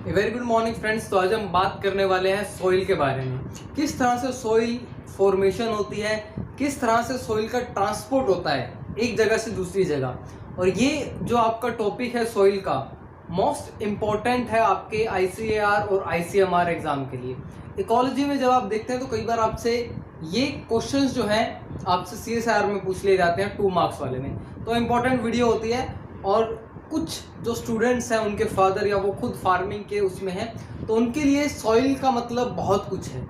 Very good morning friends. तो आज हम बात करने वाले हैं सॉइल के बारे में। किस तरह से सॉइल फॉर्मेशन होती है, किस तरह से सॉइल का ट्रांसपोर्ट होता है एक जगह से दूसरी जगह। और ये जो आपका टॉपिक है सॉइल का, मोस्ट इम्पॉर्टेंट है आपके ICAR और ICMR एग्जाम के लिए। इकोलॉजी में जब आप देखते हैं तो कई बार आपसे ये क्वेश्चंस जो हैं आपसे CSIR में पूछ लिए जाते हैं 2 मार्क्स वाले में। तो इम्पॉर्टेंट वीडियो होती है और कुछ जो स्टूडेंट्स हैं उनके फादर या वो खुद फार्मिंग के उसमें हैं, तो उनके लिए सॉइल का मतलब बहुत कुछ है।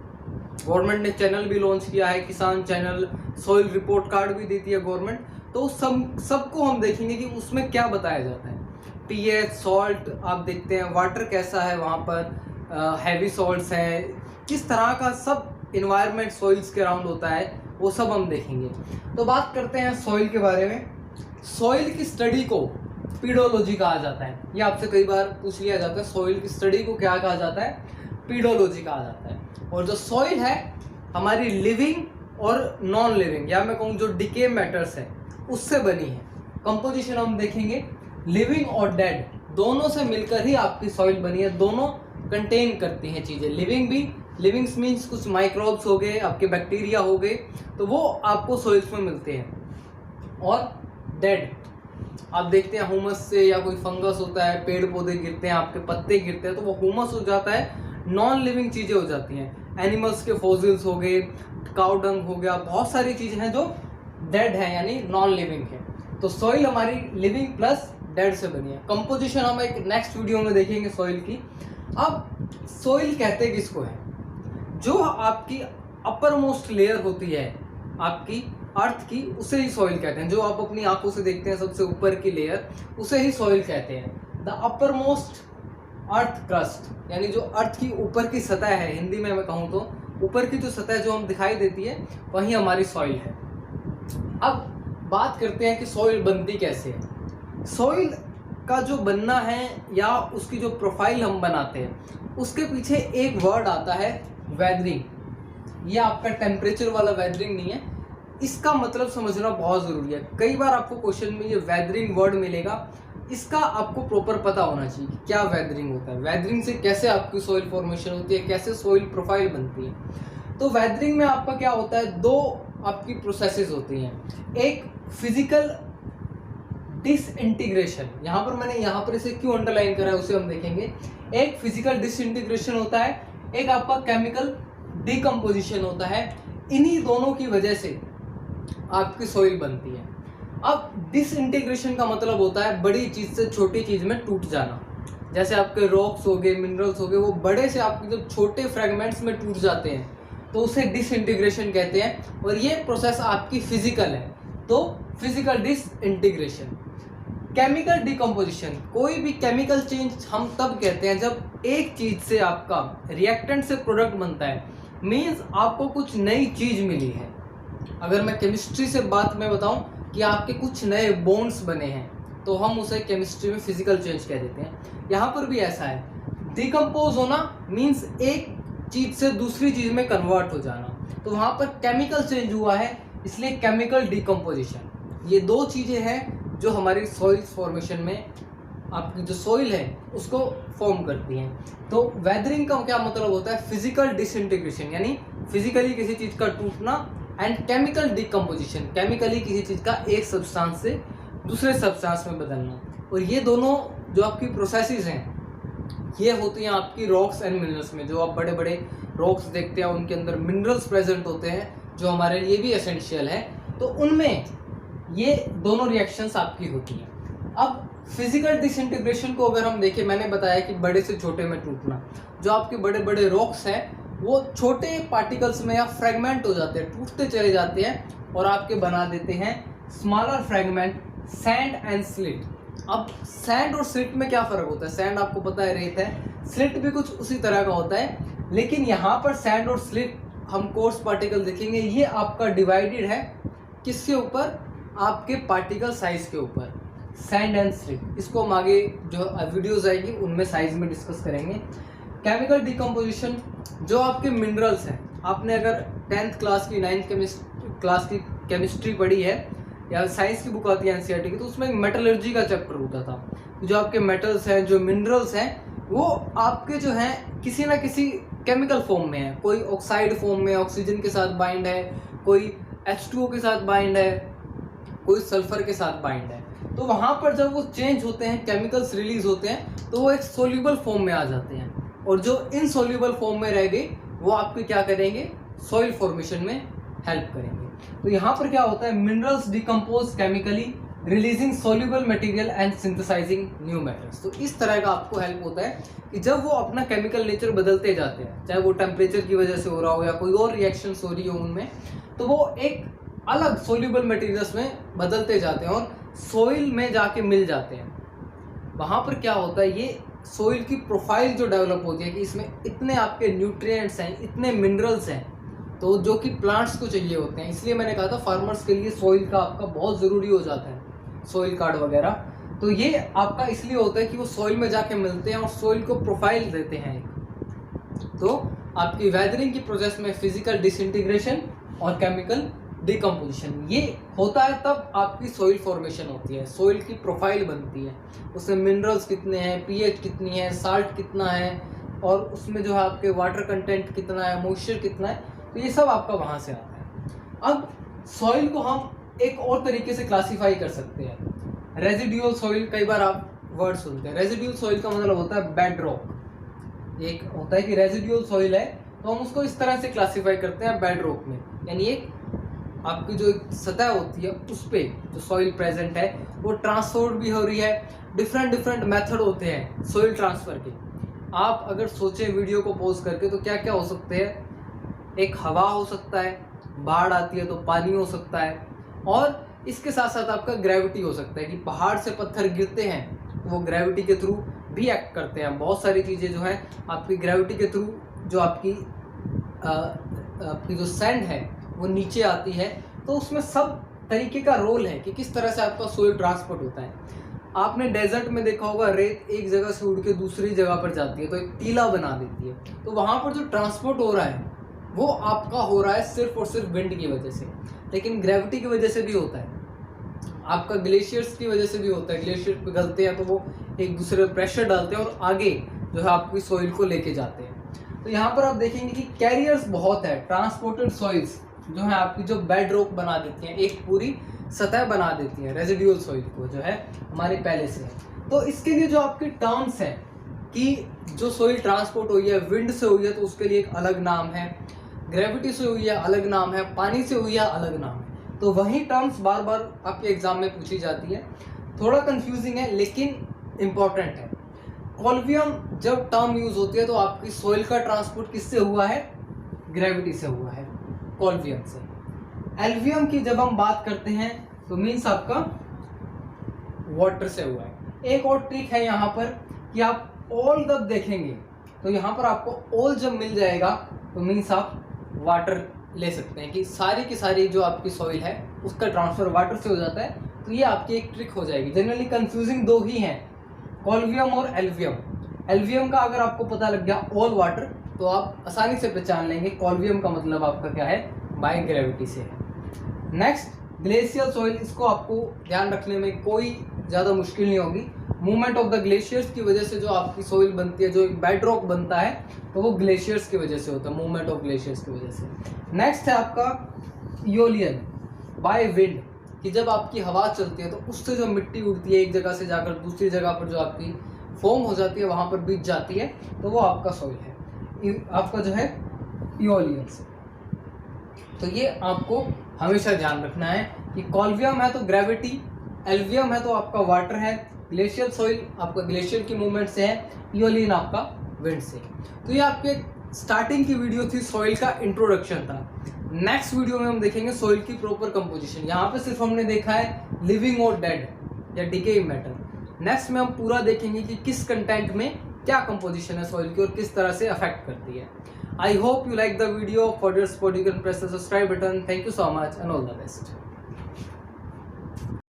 गवर्नमेंट ने चैनल भी लॉन्च किया है, किसान चैनल, सॉइल रिपोर्ट कार्ड भी देती है गवर्नमेंट। तो सबको हम देखेंगे कि उसमें क्या बताया जाता है। pH, सॉल्ट आप देखते हैं, वाटर कैसा है वहाँ पर, हैवी सॉल्ट्स हैं, किस तरह का सब इन्वायरमेंट सॉइल्स के अराउंड होता है, वो सब हम देखेंगे। तो बात करते हैं सॉइल के बारे में। सॉइल की स्टडी को पीडोलॉजी कहा जाता है। ये आपसे कई बार पूछ लिया जाता है, सॉइल की स्टडी को क्या कहा जाता है? पीडोलॉजी कहा जाता है। और जो सॉइल है हमारी लिविंग और नॉन लिविंग, या मैं कहूँ जो डिके मैटर्स है उससे बनी है। कंपोजिशन हम देखेंगे, लिविंग और डेड दोनों से मिलकर ही आपकी सॉइल बनी है। दोनों कंटेन करती हैं चीज़ें। लिविंग भी, लिविंग्स मीन्स कुछ माइक्रोब्स हो गए, आपके बैक्टीरिया हो गए, तो वो आपको सॉइल्स में मिलते हैं। और डेड आप देखते हैं ह्यूमस से, या कोई फंगस होता है, पेड़ पौधे गिरते हैं, आपके पत्ते गिरते हैं, तो वो ह्यूमस हो जाता है, नॉन लिविंग चीज़ें हो जाती हैं। एनिमल्स के फॉसिल्स हो गए, काउ डंग हो गया, बहुत सारी चीज़ें हैं जो डेड है यानी नॉन लिविंग है। तो सॉइल हमारी लिविंग प्लस डेड से बनी है। कंपोजिशन हम एक नेक्स्ट वीडियो में देखेंगे सॉइल की। अब सॉइल कहते किसको है? जो आपकी अपर मोस्ट लेयर होती है आपकी अर्थ की, उसे ही सॉइल कहते हैं। जो आप अपनी आंखों से देखते हैं सबसे ऊपर की लेयर, उसे ही सॉइल कहते हैं। The upper most earth crust, यानी जो अर्थ की ऊपर की सतह है, हिंदी में मैं कहूँ तो ऊपर की जो सतह जो हम दिखाई देती है वही हमारी सॉइल है। अब बात करते हैं कि सॉइल बनती कैसे है। सॉइल का जो बनना है या उसकी जो प्रोफाइल हम बनाते हैं, उसके पीछे एक वर्ड आता है वेदरिंग। ये आपका टेम्परेचर वाला वेदरिंग नहीं है, इसका मतलब समझना बहुत ज़रूरी है। कई बार आपको क्वेश्चन में ये वेदरिंग वर्ड मिलेगा, इसका आपको प्रॉपर पता होना चाहिए कि क्या वेदरिंग होता है, वेदरिंग से कैसे आपकी सॉइल फॉर्मेशन होती है, कैसे सॉइल प्रोफाइल बनती है। तो वेदरिंग में आपका क्या होता है, 2 आपकी प्रोसेसेस होती हैं। एक फिजिकल डिसइंटीग्रेशन, यहाँ पर इसे क्यों अंडरलाइन करा है उसे हम देखेंगे। एक फिजिकल डिसइंटीग्रेशन होता है, एक आपका केमिकल डिकम्पोजिशन होता है। इन्हीं दोनों की वजह से आपकी सॉइल बनती है। अब डिसइंटीग्रेशन का मतलब होता है बड़ी चीज़ से छोटी चीज़ में टूट जाना। जैसे आपके रॉक्स हो गए, मिनरल्स हो गए, वो बड़े से आपके जब छोटे फ्रेगमेंट्स में टूट जाते हैं तो उसे डिसइंटीग्रेशन कहते हैं। और ये प्रोसेस आपकी फिजिकल है, तो फिजिकल डिसइंटीग्रेशन। केमिकल डिकम्पोजिशन, कोई भी केमिकल चेंज हम तब कहते हैं जब एक चीज़ से आपका रिएक्टेंट से प्रोडक्ट बनता है, मीन्स आपको कुछ नई चीज़ मिली है। अगर मैं केमिस्ट्री से बात में बताऊं कि आपके कुछ नए बॉन्ड्स बने हैं, तो हम उसे केमिस्ट्री में फिजिकल चेंज कह देते हैं। यहाँ पर भी ऐसा है, डिकम्पोज होना मीन्स एक चीज़ से दूसरी चीज़ में कन्वर्ट हो जाना, तो वहाँ पर केमिकल चेंज हुआ है, इसलिए केमिकल डिकम्पोजिशन। ये 2 चीज़ें हैं जो हमारी सॉइल फॉर्मेशन में आपकी जो सॉइल है उसको फॉर्म करती हैं। तो वेदरिंग का क्या मतलब होता है? फिजिकल डिसइंटीग्रेशन, यानी फिजिकली किसी चीज़ का टूटना, एंड केमिकल डिकम्पोजिशन, केमिकली किसी चीज़ का एक सब्सटेंस से दूसरे सब्सटेंस में बदलना। और ये दोनों जो आपकी प्रोसेसेस हैं ये होती हैं आपकी रॉक्स एंड मिनरल्स में। जो आप बड़े बड़े रॉक्स देखते हैं उनके अंदर मिनरल्स प्रेजेंट होते हैं जो हमारे लिए भी एसेंशियल है, तो उनमें ये दोनों रिएक्शंस आपकी होती हैं। अब फिजिकल डिसइंटीग्रेशन को अगर हम देखें, मैंने बताया कि बड़े से छोटे में टूटना। जो आपके बड़े बड़े रॉक्स हैं वो छोटे पार्टिकल्स में या फ्रेगमेंट हो जाते हैं, टूटते चले जाते हैं और आपके बना देते हैं smaller fragment, sand and slit. अब सैंड और स्लिट में क्या फ़र्क होता है? सैंड आपको पता है रेत है, स्लिट भी कुछ उसी तरह का होता है, लेकिन यहाँ पर सैंड और स्लिट हम कोर्स पार्टिकल देखेंगे, ये आपका डिवाइडेड है किसके ऊपर? आपके पार्टिकल साइज के ऊपर, सैंड एंड स्लिट। इसको हम आगे जो वीडियोज़ आएगी उनमें साइज में डिस्कस करेंगे। केमिकल डिकम्पोजिशन, जो आपके मिनरल्स हैं, आपने अगर 10th क्लास की 9th क्लास की केमिस्ट्री पढ़ी है या साइंस की बुक आती है NCERT की, तो उसमें मेटलर्जी का चैप्टर होता था। जो आपके मेटल्स हैं, जो मिनरल्स हैं, वो आपके जो है किसी ना किसी केमिकल फॉर्म में है, कोई ऑक्साइड फॉर्म में ऑक्सीजन के साथ बाइंड है, कोई H2O के साथ बाइंड है, कोई सल्फर के साथ बाइंड है। तो वहाँ पर जब वो चेंज होते हैं, केमिकल्स रिलीज होते हैं, तो वो एक सोल्यूबल फॉर्म में आ जाते हैं, और जो इनसोल्यूबल फॉर्म में रह गए वो आपके क्या करेंगे, सॉइल फॉर्मेशन में हेल्प करेंगे। तो यहाँ पर क्या होता है, minerals decompose chemically releasing soluble material and synthesising new metals. तो इस तरह का आपको हेल्प होता है कि जब वो अपना केमिकल नेचर बदलते जाते हैं, चाहे वो टेम्परेचर की वजह से हो रहा हो या कोई और रिएक्शंस हो रही हो उनमें, तो वो एक अलग सोल्यूबल मटेरियल्स में बदलते जाते हैं और सोइल में जाके मिल जाते हैं। वहाँ पर क्या होता है, ये सोइल की प्रोफाइल जो डेवलप होती है कि इसमें इतने आपके न्यूट्रिएंट्स हैं, इतने मिनरल्स हैं, तो जो कि प्लांट्स को चाहिए होते हैं। इसलिए मैंने कहा था फार्मर्स के लिए सोइल का आपका बहुत ज़रूरी हो जाता है, सोइल कार्ड वगैरह। तो ये आपका इसलिए होता है कि वो सोइल में जाके मिलते हैं और सोइल को प्रोफाइल देते हैं। तो आपकी वेदरिंग की प्रोसेस में फिजिकल डिसइंटीग्रेशन और केमिकल डिकम्पोजिशन ये होता है, तब आपकी सॉइल फॉर्मेशन होती है, सॉइल की प्रोफाइल बनती है। उसमें मिनरल्स कितने हैं, पीएच कितनी है, साल्ट कितना है, और उसमें जो है आपके वाटर कंटेंट कितना है, मॉइस्चर कितना है, तो ये सब आपका वहाँ से आता है। अब सॉइल को हम एक और तरीके से क्लासीफाई कर सकते हैं, रेजिडुअल सॉइल। कई बार आप वर्ड सुनते हैं, रेजिडुअल सॉइल का मतलब होता है बेड रॉक। एक होता है कि रेजिडुअल सॉइल है, तो हम उसको इस तरह से क्लासीफाई करते हैं बेड रॉक में, यानी एक आपकी जो एक सतह होती है उस पर जो सॉइल प्रेजेंट है वो ट्रांसफर भी हो रही है। डिफरेंट मेथड होते हैं सॉइल ट्रांसफ़र के। आप अगर सोचें वीडियो को पॉज करके, तो क्या क्या हो सकते हैं, एक हवा हो सकता है, बाढ़ आती है तो पानी हो सकता है, और इसके साथ साथ आपका ग्रेविटी हो सकता है कि पहाड़ से पत्थर गिरते हैं तो वो ग्रेविटी के थ्रू भी एक्ट करते हैं। बहुत सारी चीज़ें जो हैं आपकी ग्रेविटी के थ्रू, जो आपकी जो सैंड है वो नीचे आती है, तो उसमें सब तरीके का रोल है कि किस तरह से आपका सोइल ट्रांसपोर्ट होता है। आपने डेजर्ट में देखा होगा, रेत एक जगह से उड़ के दूसरी जगह पर जाती है तो एक टीला बना देती है, तो वहाँ पर जो ट्रांसपोर्ट हो रहा है वो आपका हो रहा है सिर्फ और सिर्फ विंड की वजह से, लेकिन ग्रेविटी की वजह से भी होता है, आपका ग्लेशियर्स की वजह से भी होता है। ग्लेशियर पिघलते हैं तो वो एक दूसरे पर प्रेशर डालते हैं और आगे जो है आपकी सोइल को लेके जाते हैं। तो यहाँ पर आप देखेंगे कि कैरियर्स बहुत है, ट्रांसपोर्टेड सॉइल्स जो है आपकी जो बेड रॉक बना देती हैं, एक पूरी सतह बना देती हैं रेजिडुअल सॉइल को, जो है हमारे पहले से है। तो इसके लिए जो आपके टर्म्स हैं कि जो सॉइल ट्रांसपोर्ट हुई है, विंड से हुई है तो उसके लिए एक अलग नाम है, ग्रेविटी से हुई है अलग नाम है, पानी से हुई है अलग नाम है। तो वही टर्म्स बार बार आपके एग्जाम में पूछी जाती है, थोड़ा कंफ्यूजिंग है लेकिन इम्पॉर्टेंट है। कॉल्वियम जब टर्म यूज होती है तो आपकी सॉइल का ट्रांसपोर्ट किससे हुआ है, ग्रेविटी से हुआ है, कॉल्वियम से। एल्वियम की जब हम बात करते हैं तो मीन्स आपका वाटर से हुआ है। एक और ट्रिक है यहाँ पर कि आप ऑल जब देखेंगे तो यहाँ पर आपको ऑल जब मिल जाएगा तो मीन्स आप वाटर ले सकते हैं कि सारी की सारी जो आपकी सॉइल है उसका ट्रांसफर वाटर से हो जाता है। तो ये आपकी एक ट्रिक हो जाएगी। जनरली कंफ्यूजिंग दो ही हैं, कॉल्वियम और एल्वियम। एल्वियम का अगर आपको पता लग गया ऑल वाटर तो आप आसानी से पहचान लेंगे कॉल्वियम का मतलब आपका क्या है, बाय ग्रेविटी से है। नेक्स्ट ग्लेशियल सॉइल, इसको आपको ध्यान रखने में कोई ज़्यादा मुश्किल नहीं होगी। मूवमेंट ऑफ द ग्लेशियर्स की वजह से जो आपकी सॉइल बनती है, जो एक बेड रॉक बनता है, तो वो ग्लेशियर्स की वजह से होता है, मूवमेंट ऑफ ग्लेशियर्स की वजह से। नेक्स्ट है आपका इओलियन बाय विंड, कि जब आपकी हवा चलती है तो उससे जो मिट्टी उड़ती है एक जगह से जाकर दूसरी जगह पर जो आपकी फॉर्म हो जाती है वहाँ पर बीत जाती है, तो वो आपका सॉइल है, आपका जो है इओलियन से। तो ये आपको हमेशा ध्यान रखना है कि कॉल्वियम है तो ग्रेविटी, एल्वियम है तो आपका वाटर है, ग्लेशियल सॉइल आपका ग्लेशियर की मूवमेंट से है, इओलियन आपका विंड से। तो ये आपके स्टार्टिंग की वीडियो थी, सॉइल का इंट्रोडक्शन था। नेक्स्ट वीडियो में हम देखेंगे सॉइल की प्रॉपर कंपोजिशन। यहाँ पे सिर्फ हमने देखा है लिविंग और डेड या डिकेइंग मैटर। नेक्स्ट में हम पूरा देखेंगे कि किस कंटेंट में क्या कंपोजिशन है सॉइल की और किस तरह से अफेक्ट करती है। I hope you like the video. For your support you can press the subscribe button. Thank you so much and all the best.